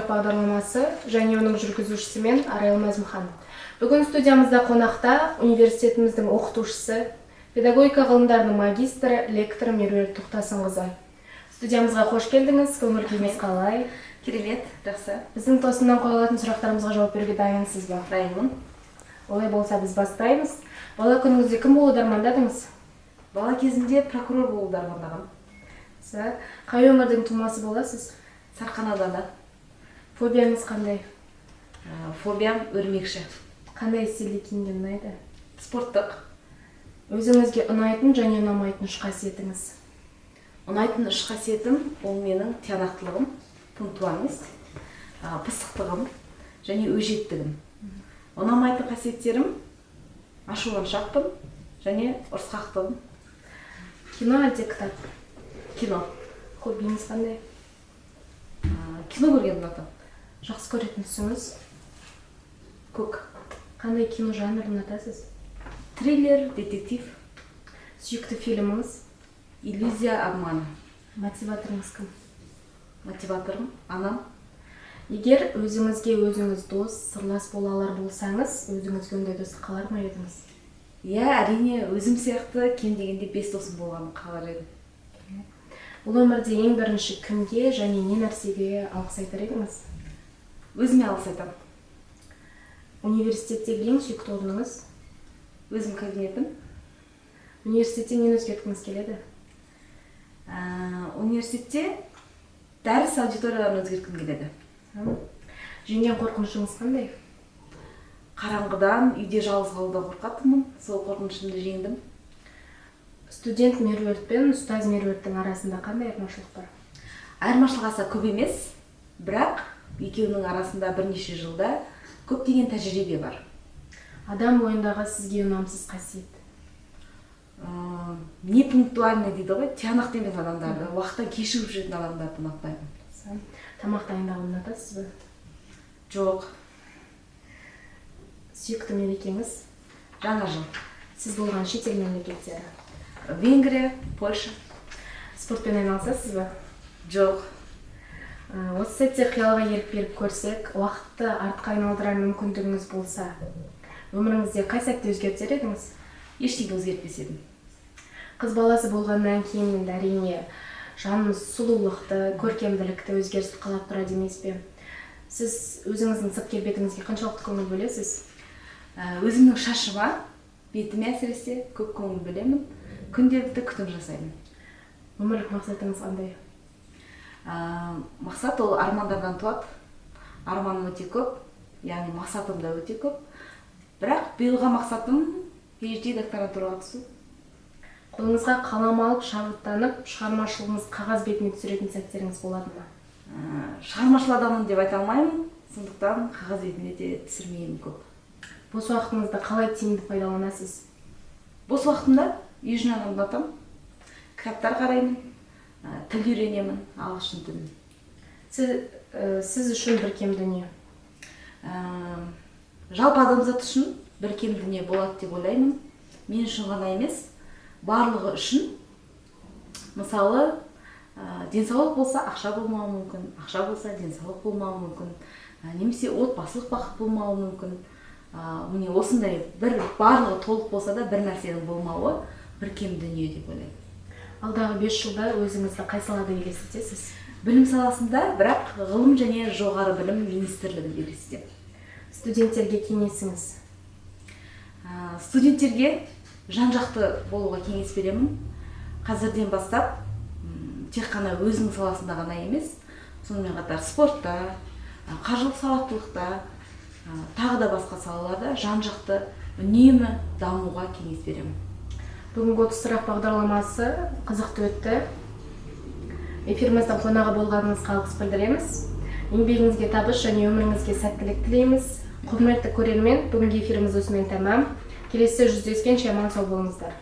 бағдарламасы және оның жүргізушісі мен Арайлы Мәзмұхан. Бүгін студиямызда қонақта университетіміздің оқытушысы, педагогика ғылымдарының магистрі, лектор Меруерт Тоқтасынқызы. Студиямызға қош келдіңіз. Көңіл-күйіңіз қалай? Керемет, жақсы. Біздің тосыннан қойылатын сұрақтарымызға жауап беруге дайынсыз ба? Дайынмын. Олай болса біз бастаймыз. Бала күніңізде кім болуды армандадыңыз? Бала кезімде прокурор болуды армандағам. Қай өңірдің тумасы боласыз? Сарқанадада. Фобияңыз қандай? Фобиям өрмекші. Қандай стильде киінген ұнайды? Спорттық. Өзіңізге ұнайтын және ұнамайтын үш қасиетіңіз? Ұнайтын үш қасиетім ол менің тиянақтылығым, пунктуальность, пысықтығым және өжеттігім. Ұнамайтын қасиеттерім ашуланшақпын және ұрысқақтығым. Кино әлде кітап? Кино. Хоббиіңіз қандай? Кино көрген ұнатам. Жақсы көретін түсіңіз? Көк. Қандай кино жанрын ұнатасыз? Триллер, детектив. Сүйікті фильміңіз? Иллюзия обмана. Мотиваторыңыз кім? Мотиваторым анам. Егер өзіңізге өзіңіз дос, сырлас бола алар болсаңыз, өзіңізге ондай досты қалар ма едіңіз? Иә, әрине өзім сияқты кем дегенде 5 досым болғанын қалар едім. Бұл өмірде ең бірінші кімге және не нәрсеге алғыс айтар едіңіз? Өзіме алғыс айтамын. Университеттегі ең сүйікті орныңыз? Өзім кабинетім. Университетте нені өзгерткіңіз келеді? Университетте дәріс аудиторияларын өзгерткім келеді. Жеңген қорқынышыңыз қандай? Қараңғыдан үйде жалғыз қалудан қорқатынмын. Сол қорқынышымды жеңдім. Студент Меруерт пен ұстаз Меруерттің арасында қандай айырмашылық бар? Айырмашылық аса көп емес, бірақ екеуінің арасында бірнеше жылда көптеген тәжірибе бар. Адам ойындағы сізге ұнамсыз қасиет? Не пунктуальный дейді ғой, тиянақты емес адамдарды, уақыттан кешігіп жүретін адамдарды ұнатпаймын. Тамақ дайындауды ұнатасыз ба? Жоқ. Сүйікті мерекеңіз? Жаңа жыл. Сіз болған шетел мемлекеттері? Венгрия, Польша. Спортпен айналысасыз ба? Жоқ. Осы сәтте қиялға ерік беріп көрсек, уақытты артқа айналдырар мүмкіндігіңіз болса, өміріңізде қай сәтте өзгертер едіңіз? Ештеңе өзгертпес едім. Қыз баласы болғаннан кейін әрине жанымыз сұлулықты, көркемділікті өзгерісті қалап тұрады емес пе? Сіз өзіңіздің сырт келбетіңізге қаншалықты көңіл бөлесіз? Өзімнің шашыма, бетіме әсіресе көп көңіл бөлемін. Күнделікті күтім жасаймын. Өмірлік мақсатыңыз қандай? Мақсат ол армандардан туады. Арманым өте көп, яғни мақсатым да өте көп. Бірақ биылға мақсатым PhD докторантураға түсу. Қолыңызға қалам алып, шабыттанып, шығармашылығыңыз қағаз бетіне түсіретін сәттеріңіз болады ма? Шығармашыл адамын деп айта алмаймын, сондықтан қағаз бетіне де түсірмеймін көп. Бос уақытыңызды қалай тиімді пайдаланасыз? Бос уақытымда үй жинағанды ұнатамын, кітаптар қараймын, тіл үйренемін, ағылшын тілін. Сіз үшін бір кем дүние? Жалпы адамзат үшін бір кем дүние болады деп ойлаймын. Мен үшін ғана емес, барлығы үшін. Мысалы, денсаулық болса ақша болмауы мүмкін, ақша болса денсаулық болмауы мүмкін, немесе отбасылық бақыт болмауы мүмкін. Міне осындай барлығы толық болса да бір нәрсенің болмауы бір кем дүние деп ойлаймын. Алдағы 5 жылда өзіңізді қай салада елестетесіз? Білім саласында, бірақ ғылым және жоғары білім министрлігінде елестетемін. Студенттерге кеңесіңіз? Студенттерге жан-жақты болуға кеңес беремін. Қазірден бастап тек қана өзінің саласында ғана емес, сонымен қатар спортта, қаржылық сауаттылықта, тағы да басқа салаларда жан-жақты үнемі дамуға кеңес беремін. Бүгінгі 30 сұрақ бағдарламасы қызықты өтті. Эфиріміздің қонағы болғаныңызға алғыс білдіреміз. Еңбегіңізге табыс және өміріңізге сәттілік тілейміз. Құрметті көрермен, бүгінгі эфиріміз осымен тәмам. Келесі жүздескенше аман сау болыңыздар.